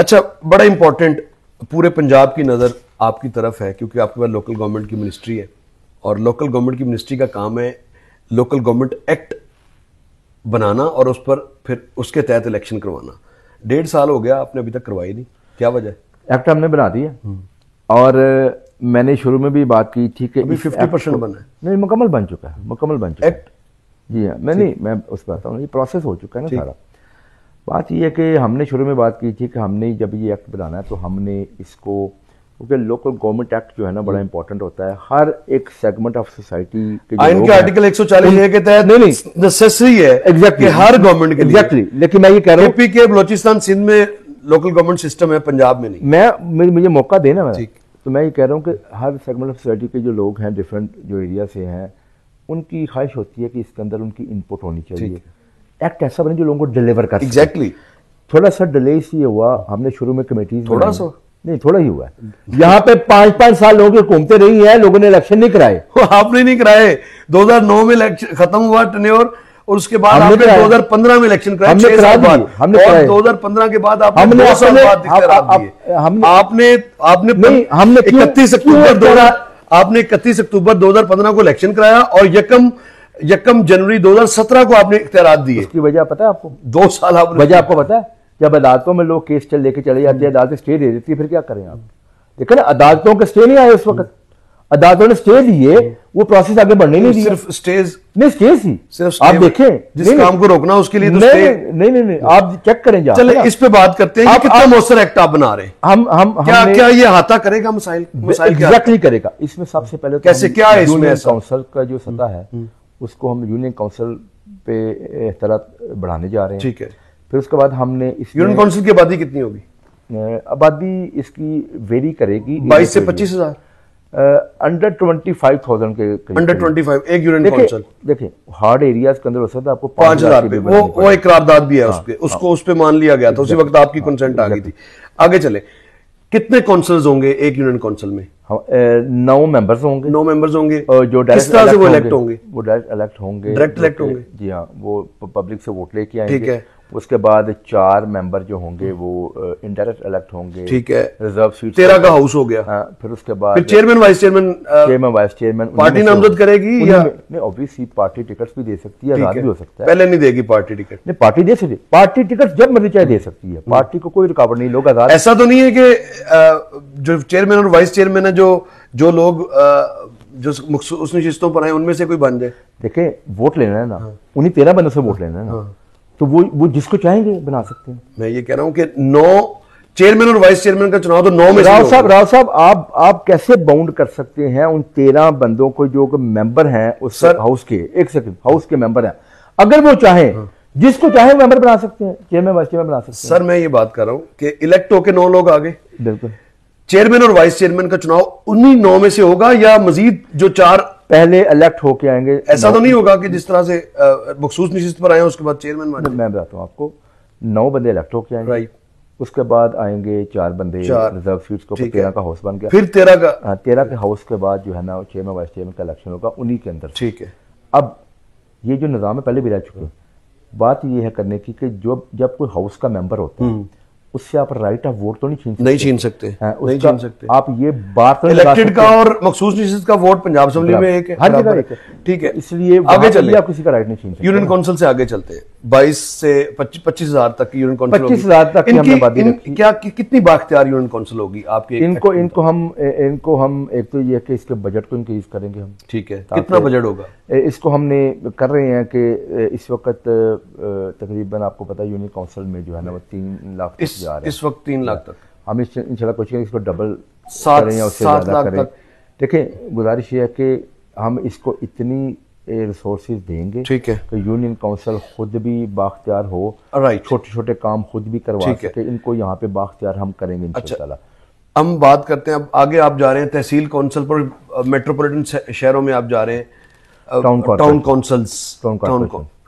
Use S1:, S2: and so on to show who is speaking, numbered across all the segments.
S1: अच्छा, बड़ा इंपॉर्टेंट, पूरे पंजाब की नज़र आपकी तरफ है क्योंकि आपके पास लोकल गवर्नमेंट की मिनिस्ट्री है और लोकल गवर्नमेंट की मिनिस्ट्री का काम है लोकल गवर्नमेंट एक्ट बनाना और उस पर फिर उसके तहत इलेक्शन करवाना। 1.5 साल हो गया, आपने अभी तक करवाई नहीं, क्या वजह है?
S2: एक्ट हमने बना दिया और मैंने शुरू में भी बात की थी कि
S1: अभी 50% बना है।
S2: नहीं, मुकम्मल बन चुका है, मुकम्मल बन चुका है
S1: एक्ट।
S2: जी हाँ, मैं उस पर आता हूँ, ये प्रोसेस हो चुका है ना सारा। बात ये है कि हमने शुरू में बात की थी कि हमने जब ये एक्ट बनाना है तो हमने इसको, क्योंकि लोकल गवर्नमेंट एक्ट जो है ना बड़ा इंपॉर्टेंट होता है हर एक सेगमेंट ऑफ सोसाइटी के
S1: आइन के आर्टिकल 140 के तहत
S2: नहीं
S1: नेसेसरी है
S2: एग्जैक्टली
S1: हर गवर्नमेंट के लिए।
S2: एग्जैक्टली, लेकिन मैं ये कह रहा हूँ
S1: एपी के बलोचिस्तान सिंध में लोकल गवर्नमेंट सिस्टम है, पंजाब में नहीं।
S2: मुझे मौका देना मैं, तो मैं ये कह रहा हूँ कि हर सेगमेंट ऑफ सोसाइटी के जो लोग हैं डिफरेंट जो एरिया से हैं उनकी ख्वाहिश होती है कि इसके अंदर उनकी इनपुट होनी चाहिए। एक्ट ऐसा बने जो लोगों को डिलीवर कर
S1: एग्जैक्टली।
S2: थोड़ा सा डिले इसलिए हुआ, हमने शुरू में कमेटीज
S1: थोड़ा सा
S2: नहीं, थोड़ा ही हुआ है। यहाँ पे 5-5 साल लोगों की हुकूमतें रही हैं, लोगों ने इलेक्शन नहीं कराए।
S1: आपने नहीं कराए, 2009 में इलेक्शन खत्म हुआ टेन्योर और उसके बाद आपने 2015 में इलेक्शन कराए,
S2: हमने करा दिए, हमने
S1: और 2015 के बाद आपने 2 साल बाद आपने 31 अक्टूबर 2015 को इलेक्शन कराया और यकम जनवरी 2017 को आपने इख्तियारात दिए।
S2: इसकी वजह पता है आपको?
S1: 2 साल आपने
S2: वजह आपको पता है? जब अदालतों में लोग केस लेके चले जाते हैं, अदालतें स्टे दे देती है, फिर क्या करें आप? देखो ना, अदालतों के स्टे नहीं आए उस वक्त, अदालतों ने स्टे दिए, वो प्रोसेस आगे बढ़ने नहीं दिया।
S1: सिर्फ स्टेज
S2: नहीं, स्टेज ही आप देखें,
S1: जिस काम को रोकना उसके लिए तो
S2: नहीं, आप चेक करें।
S1: चले इस पे बात करते हैं, कितना मौसर एक्ट आप बना रहे हैं?
S2: हम
S1: क्या ये हाथा करेगा मसाइल
S2: एग्जैक्टली करेगा? इसमें सबसे पहले
S1: कैसे, क्या है इसमें?
S2: काउंसिल का जो सतह है उसको हम यूनियन काउंसिल पे एहतरात बढ़ाने जा रहे हैं। ठीक है। फिर उसके बाद हमने
S1: यूनियन काउंसिल की आबादी कितनी होगी?
S2: आबादी इसकी वेरी करेगी
S1: 22 से 25,000,
S2: अंडर 25,000 के
S1: अंडर 25 एक यूनियन काउंसिल।
S2: देखिए हार्ड एरियाज के अंदर हो सकता है आपको
S1: 5,000 पे, वो एक करारदाद भी है उसके, उसको उस पे मान लिया गया था, उसी वक्त आपकी कंसेंट आ गई थी। आगे चले, कितने काउंसिल्स होंगे एक यूनियन काउंसिल में?
S2: 9 मेंबर्स होंगे।
S1: 9 मेंबर्स होंगे।
S2: जो
S1: किस तरह से वो इलेक्ट होंगे?
S2: वो डायरेक्ट इलेक्ट होंगे।
S1: डायरेक्ट इलेक्ट होंगे?
S2: जी हाँ, वो पब्लिक से वोट लेके आएंगे।
S1: ठीक है।
S2: उसके बाद 4 मेंबर जो होंगे वो इनडायरेक्ट इलेक्ट होंगे।
S1: ठीक है।
S2: रिजर्व सीट
S1: 13 का हाउस हो गया।
S2: फिर उसके बाद
S1: फिर चेयरमैन वाइस
S2: चेयरमैन
S1: पार्टी नामजद करेगी या
S2: नहीं? ऑब्वियसली पार्टी टिकट्स भी दे सकती है, आजाद भी हो सकता है।
S1: पहले नहीं देगी पार्टी टिकट?
S2: नहीं, पार्टी दे सकती है, पार्टी टिकट जब मर्जी चाहे दे सकती है, पार्टी को कोई रुकावट नहीं, लोग आजाद।
S1: ऐसा तो नहीं है कि जो चेयरमैन और वाइस चेयरमैन है जो लोग जो उस नशिस्तों पर हैं उनमें से कोई बन जाए?
S2: देखें, वोट लेना है ना, उन्हीं 13 बंदों से वोट लेना है ना, तो वो जिसको चाहेंगे बना सकते हैं।
S1: मैं ये कह रहा हूं कि 9 चेयरमैन और वाइस चेयरमैन का चुनाव तो 9 में।
S2: राव साहब आप कैसे बाउंड कर सकते हैं उन 13 बंदों को जो मेंबर हैं उस हाउस के? एक सेकंड, हाउस के मेंबर हैं, अगर वो चाहें जिसको चाहे मेंबर बना सकते हैं, चेयरमैन वाइस चेयरमैन बना सकते हैं।
S1: सर मैं ये बात कर रहा हूं कि इलेक्ट होके 9 लोग आगे,
S2: बिल्कुल
S1: चेयरमैन और वाइस चेयरमैन का चुनाव उन्हीं 9 में से होगा या मजीद जो 4
S2: पहले इलेक्ट होके आएंगे?
S1: ऐसा तो नहीं होगा कि जिस तरह से मखसूस नशिस्त पर आए उसके बाद चेयरमैन बने?
S2: मैं बताता हूँ आपको, 9 बंदे इलेक्ट होके आएंगे, राइट। उसके बाद आएंगे 4 बंदे रिजर्व सीट्स को, 13 का हाउस बन गया।
S1: फिर 13
S2: के हाउस के बाद जो है ना चेयरमैन वाइस चेयरमैन का इलेक्शन होगा उन्हीं के अंदर।
S1: ठीक है।
S2: अब ये जो निज़ाम है पहले भी रह चुके हैं, बात ये है करने की कि जब कोई हाउस का मेंबर होता है उससे आप राइट ऑफ वोट तो नहीं छीन सकते। नहीं छीन सकते। आप ये बात तो
S1: इलेक्टेड का और मखसूस नशिस्त का वोट पंजाब असेंबली में एक है,
S2: हर जगह एक है।
S1: ठीक है,
S2: इसलिए
S1: आगे चलिए,
S2: आप किसी का राइट नहीं छीन सकते।
S1: यूनियन काउंसिल से आगे चलते हैं, 22 से 25,000 तक की यूनियन काउंसिल
S2: 25,000 तक की
S1: क्या कितनी बाख्तियार यूनियन काउंसिल होगी आपके?
S2: इनको हम एक तो ये कि इसके बजट को इंक्रीज करेंगे हम।
S1: ठीक है, कितना बजट होगा?
S2: इसको हमने कर रहे हैं कि इस वक्त तकरीबन आपको पता है यूनियन काउंसिल में जो है ना वो 3 लाख जा रहा है
S1: इस वक्त 3 लाख तक।
S2: हम इंशाल्लाह कोशिश करेंगे इसको डबल
S1: 7
S2: या उससे ज्यादा करें। देखिए गुजारिश ये है कि हम इसको इतनी रिसोर्सेज देंगे, ठीक है, कि यूनियन काउंसिल खुद भी बाख्तियार हो, राइट, छोटे छोटे काम खुद भी करवा सके, इनको यहाँ पे बाख्तियार हम करेंगे इंशाल्लाह।
S1: हम बात करते हैं, अब आगे आप जा रहे हैं तहसील काउंसिल पर, मेट्रोपॉलिटन शहरों में आप जा रहे हैं,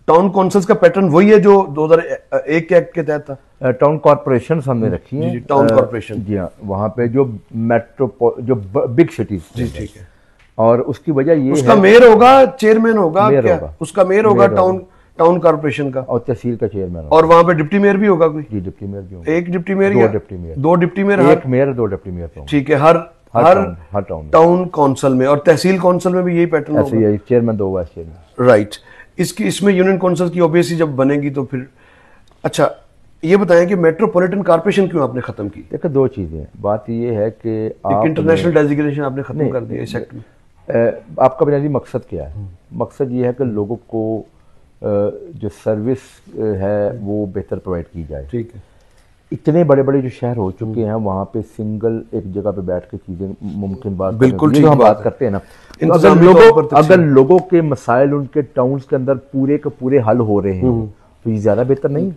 S1: टाउन काउंसिल्स का पैटर्न वही है जो 2001 के एक्ट के तहत था?
S2: टाउन कॉर्पोरेशन हमने रखी है,
S1: टाउन कॉर्पोरेशन।
S2: जी हाँ, वहाँ पे जो जो बिग सिटीज।
S1: जी ठीक है।
S2: और उसकी वजह ये
S1: उसका मेयर होगा, चेयरमैन होगा, क्या उसका मेयर होगा? टाउन कॉर्पोरेशन का
S2: और तहसील का चेयरमैन।
S1: और वहां पे डिप्टी मेयर भी होगा कोई?
S2: जी, डिप्टी मेयर भी होंगे।
S1: एक डिप्टी मेयर
S2: दो
S1: या
S2: डिप्टी मेयर,
S1: दो डिप्टी मेयर?
S2: एक मेयर, दो डिप्टी मेयर तो होंगे।
S1: ठीक है, हर टाउन काउंसिल में। और तहसील काउंसिल में भी यही पैटर्न
S2: ऐसे
S1: होगा?
S2: ही चेयरमैन, दो वाइस चेयरमैन।
S1: राइट। इसमें यूनियन काउंसिल की ओबीसी जब बनेगी तो फिर, अच्छा ये बताएं कि मेट्रोपॉलिटन कॉर्पोरेशन क्यों आपने खत्म की?
S2: देखो, दो चीजें हैं। बात ये है कि
S1: एक इंटरनेशनल डेजिग्नेशन आपने खत्म कर दिया इस एक्ट में।
S2: आपका बुनियादी मकसद क्या है? मकसद ये है कि लोगों को जो सर्विस है वो बेहतर प्रोवाइड की जाए।
S1: ठीक है।
S2: इतने बड़े बड़े जो शहर हो चुके हैं वहाँ पे सिंगल एक जगह पे बैठ के चीजें मुमकिन बात,
S1: बिल्कुल
S2: जो हम बात करते हैं ना, तो अगर लोगों के मसाइल उनके टाउन्स के अंदर पूरे के पूरे हल हो रहे हैं तो ये ज्यादा बेहतर नहीं है?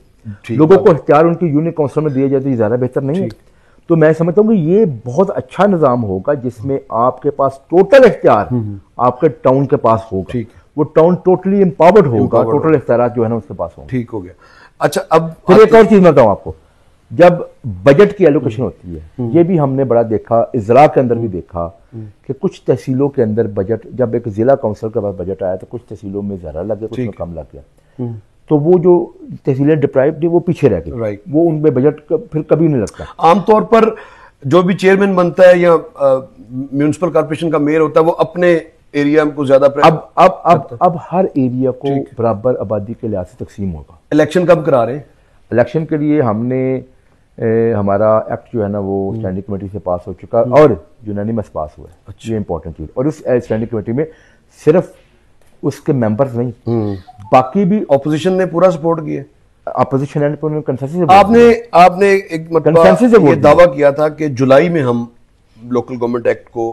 S2: लोगों को इख्तियार उनके यूनियन काउंसिल में दिया जाए तो ये ज्यादा बेहतर नहीं है? तो मैं समझता हूँ कि ये बहुत अच्छा निज़ाम होगा जिसमें आपके पास टोटल इख्तियार आपके टाउन के पास होगा। वो टाउन टोटली एम्पावर्ड होगा, टोटल इख्तियार जो है ना उसके पास होगा।
S1: ठीक हो गया। अच्छा, अब
S2: फिर एक और चीज मैं बताऊँ आपको, जब बजट की एलोकेशन होती है, ये भी हमने बड़ा देखा, इजरा के अंदर भी देखा कि कुछ तहसीलों के अंदर बजट, जब एक जिला काउंसिल के पास बजट आया तो कुछ तहसीलों में ज़्यादा लग गया, कुछ में कम लग गया। तो वो जो तहसीलें डिप्राइव्ड थी वो पीछे रह गई। वो उनमें बजट फिर कभी नहीं लगता।
S1: आमतौर पर जो भी चेयरमैन बनता है या म्यूनिसिपल कॉर्पोरेशन का मेयर होता है वो अपने एरिया को ज्यादा
S2: अब हर एरिया को बराबर आबादी के लिहाज से तकसीम होगा।
S1: इलेक्शन कब करा रहे हैं?
S2: इलेक्शन के लिए हमने हमारा एक्ट जो है ना वो स्टैंडिंग कमेटी से पास हो चुका और यूनानिमस पास हुआ है। ये इंपॉर्टेंट चीज। और उस स्टैंडिंग कमेटी में सिर्फ उसके मेंबर्स नहीं, बाकी भी
S1: ऑपोजिशन ने पूरा सपोर्ट किया।
S2: अपोजिशन एंड पर कंसेंसस
S1: आपने एक मतलब ये दावा किया था कि जुलाई में हम लोकल गवर्नमेंट एक्ट को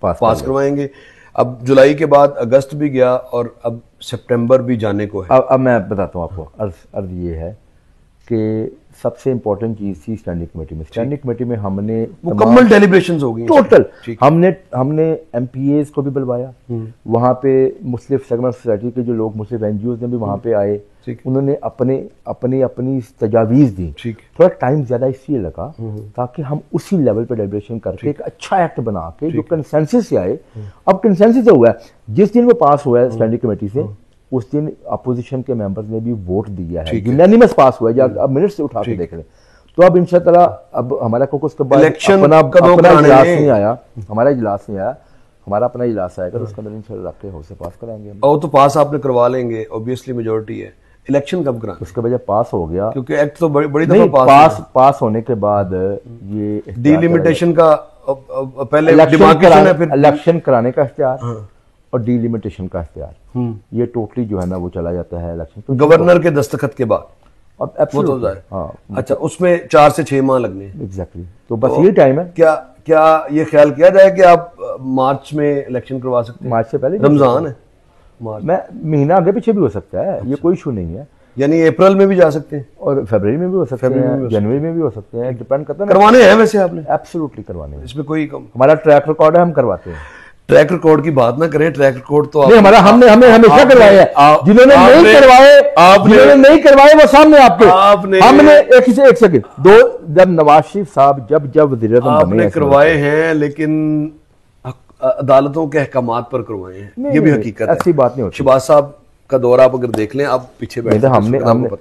S1: पास करवाएंगे। अब जुलाई के बाद अगस्त भी गया और अब सितंबर भी जाने को है।
S2: अब मैं बताता हूँ आपको। अर्ज ये है कि सबसे इंपॉर्टेंट चीज थी स्टैंडिंग कमेटी में। स्टैंडिंग कमेटी में हमने
S1: मुकम्मल डेलिब्रेशंस हो गई
S2: टोटल। हमने एमपीएस को भी बुलवाया, वहां पे मुस्लिम सेगमेंट सोसाइटी के जो लोग, मुस्लिम एनजीओ ने भी वहां पे आए, उन्होंने अपनी तजावीज दी। थोड़ा टाइम ज्यादा इसलिए लगा ताकि हम उसी लेवल पे डेलिब्रेशन करके एक अच्छा एक्ट बना के जो कंसेंसस से आए। अब कंसेंसस हुआ है, जिस दिन वो पास हुआ है स्टैंडिंग कमेटी से उस दिन अपोजिशन के मेंबर्स ने भी वोट दिया है, यूनानिमस पास हुआ है। अब मिनट से उठा के देख लें तो अब इंशाअल्लाह अब हमारा को उसके बाद अपना इजलास नहीं आया, हमारा इजलास नहीं आया, हमारा अपना इजलास आएगा तो उसके अंदर इंशाअल्लाह रख के हाउस से पास कराएंगे।
S1: और तो पास आपने करवा लेंगे, ऑब्वियसली मेजोरिटी है। इलेक्शन कब कराएंगे?
S2: उसके वजह पास हो गया
S1: क्योंकि एक्ट तो बड़ी दफा
S2: पास होने के बाद ये
S1: डिलिमिटेशन का पहले
S2: इलेक्शन कराने का इख्तियार और डिलिमिटेशन का इख्तियार, ये टोटली जो है ना वो चला जाता है इलेक्शन
S1: गवर्नर के दस्तखत के बाद।
S2: अब वो तो
S1: अच्छा, उसमें 4 से 6 माह लगने।
S2: एग्जैक्टली। तो बस ये टाइम है।
S1: क्या ये ख्याल किया जाए कि आप मार्च में इलेक्शन करवा सकते हैं?
S2: मार्च से पहले
S1: रमजान है,
S2: मैं महीना आगे पीछे भी हो सकता है। ये कोई इशू नहीं है।
S1: यानी अप्रैल में भी जा सकते हैं
S2: और फरवरी में भी हो सकते हैं, जनवरी में भी हो सकते हैं, डिपेंड करता है।
S1: करवाने हैं वैसे आपने?
S2: एब्सोल्युटली करवाने हैं,
S1: इसमें कोई
S2: हमारा ट्रैक रिकॉर्ड है, हम करवाते हैं।
S1: ट्रैक रिकॉर्ड की बात ना करें, ट्रैक रिकॉर्ड तो
S2: नहीं, हमारा हमने हमेशा करवाए हैं। जिन्होंने नहीं करवाए वो सामने आपके हमने एक सेकंड जब नवाज शरीफ साहब जब वज़ीर-ए-आज़म बने
S1: करवाए हैं, लेकिन अदालतों के अहकामात पर करवाए हैं। ये भी हकीकत है,
S2: ऐसी बात नहीं होती।
S1: शहबाज साहब का दौरा आप अगर देख लें, आप पीछे बैठे,
S2: हमने
S1: पता है।